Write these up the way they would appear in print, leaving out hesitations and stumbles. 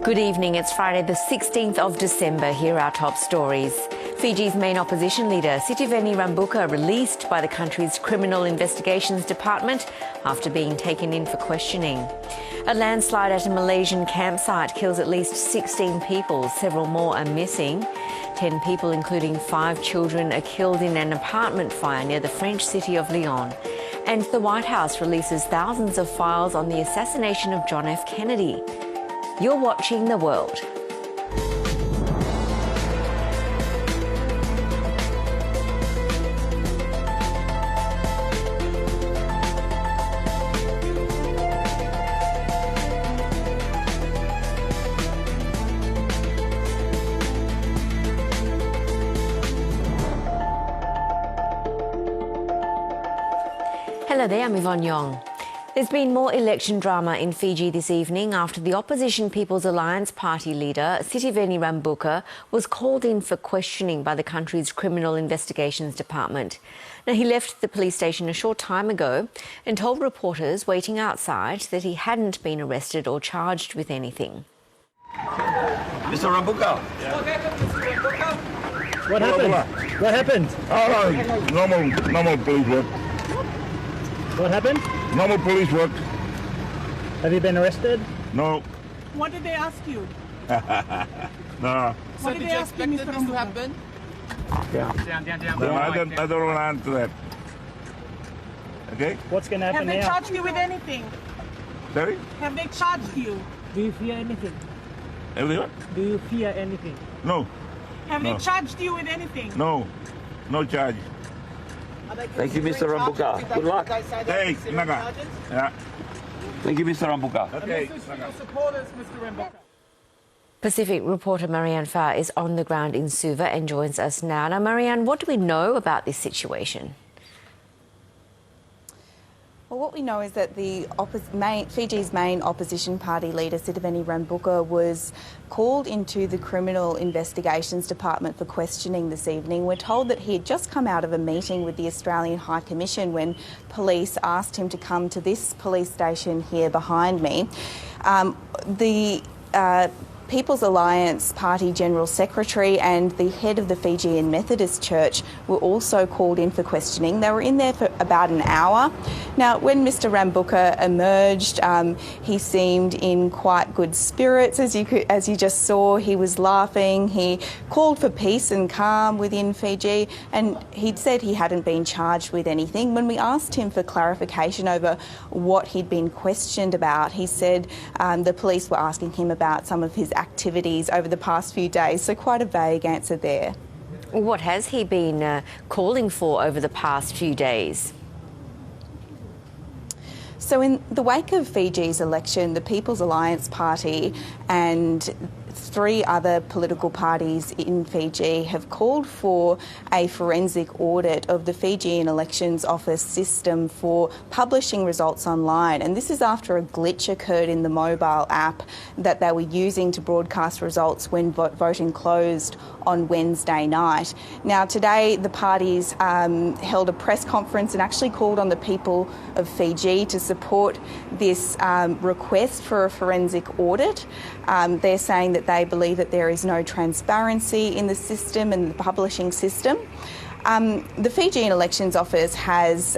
Good evening. It's Friday the 16th of December. Here are our top stories. Fiji's main opposition leader, Sitiveni Rabuka, released by the country's Criminal Investigations Department after being taken in for questioning. A landslide at a Malaysian campsite kills at least 16 people. Several more are missing. 10 people, including 5 children, are killed in an apartment fire near the French city of Lyon. And the White House releases thousands of files on the assassination of John F. Kennedy. You're watching The World. Hello there, I'm Yvonne Yong. There's been more election drama in Fiji this evening after the opposition People's Alliance Party leader, Sitiveni Rabuka, was called in for questioning by the country's Criminal Investigations Department. Now, he left the police station a short time ago and told reporters waiting outside that he hadn't been arrested or charged with anything. Mr. Rabuka. What happened? What happened? Normal police work. What happened? Normal police work. Have you been arrested? No. What did they ask you? No. What did they ask you, Mr. Rabuka? Happen? No, I don't want to answer that. Okay? What's going to happen Have they now? charged you with anything? Sorry? Have they charged you? Do you fear anything? Everyone? Do you fear anything? No. Have No. they charged you with anything? No. No charge. Thank you, Mr. Rabuka. Good luck. Hey, Naga. Yeah. Thank you, Mr. Rabuka. Okay. Supporters, Mr. Rabuka. Pacific reporter Marianne Farr is on the ground in Suva and joins us now. Now, Marianne, what do we know about this situation? Well, what we know is that the Fiji's main opposition party leader, Sitiveni Rabuka, was called into the Criminal Investigations Department for questioning this evening. We're told that he had just come out of a meeting with the Australian High Commission when police asked him to come to this police station here behind me. The People's Alliance Party General Secretary and the head of the Fijian Methodist Church were also called in for questioning. They were in there for about an hour. Now, when Mr. Rabuka emerged, he seemed in quite good spirits, as you just saw. He was laughing. He called for peace and calm within Fiji, and he'd said he hadn't been charged with anything. When we asked him for clarification over what he'd been questioned about, he said the police were asking him about some of his activities over the past few days, so quite a vague answer there. What has he been calling for over the past few days? So in the wake of Fiji's election, the People's Alliance Party and 3 other political parties in Fiji have called for a forensic audit of the Fijian Elections Office system for publishing results online. And this is after a glitch occurred in the mobile app that they were using to broadcast results when voting closed on Wednesday night. Now, today the parties held a press conference and actually called on the people of Fiji to support this request for a forensic audit. They're saying that they believe that there is no transparency in the system and the publishing system. The Fijian Elections Office has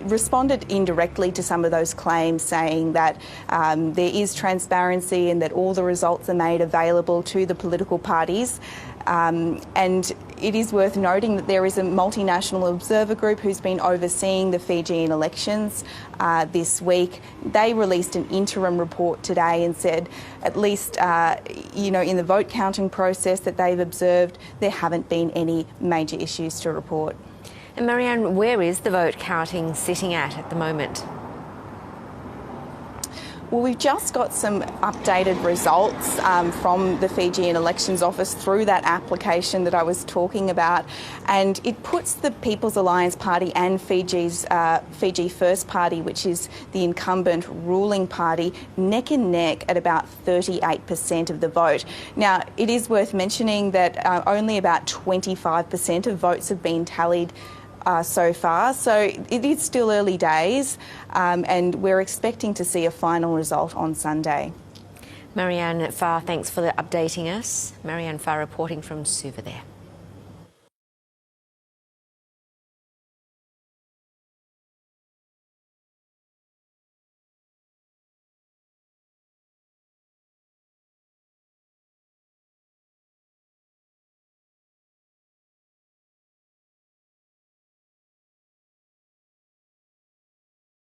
responded indirectly to some of those claims, saying that there is transparency and that all the results are made available to the political parties. And it is worth noting that there is a multinational observer group who's been overseeing the Fijian elections this week. They released an interim report today and said, at least, in the vote counting process that they've observed, there haven't been any major issues to report. And Marianne, where is the vote counting sitting at the moment? Well, we've just got some updated results from the Fijian Elections Office through that application that I was talking about, and it puts the People's Alliance Party and Fiji's Fiji First Party, which is the incumbent ruling party, neck and neck at about 38% of the vote. Now, it is worth mentioning that only about 25% of votes have been tallied so far, so it is still early days, and we're expecting to see a final result on Sunday. Marianne Farr, thanks for updating us. Marianne Farr reporting from Suva there.